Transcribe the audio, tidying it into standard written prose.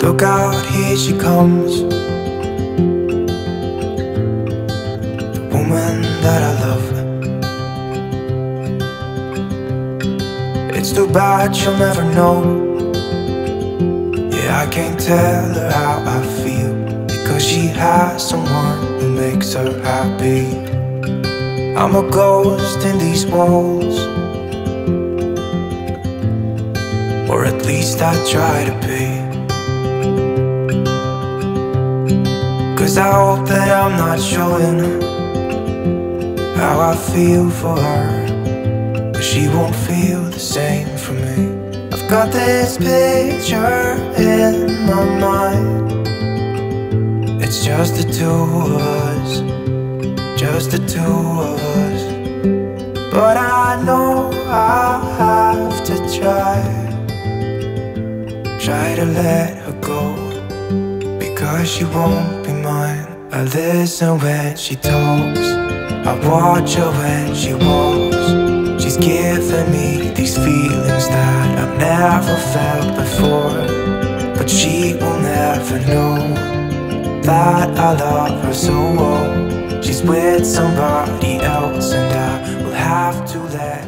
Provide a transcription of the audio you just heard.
Look out, here she comes, the woman that I love. It's too bad she'll never know. Yeah, I can't tell her how I feel, because she has someone who makes her happy. I'm a ghost in these walls, or at least I try to be. 'Cause I hope that I'm not showing how I feel for her, but she won't feel the same for me. I've got this picture in my mind. It's just the two of us, just the two of us. But I know I have to try to let her go, because she won't be mine. I listen when she talks, I watch her when she walks. She's giving me these feelings that I've never felt before, but she will never know that I love her so well. She's with somebody else, and I will have to let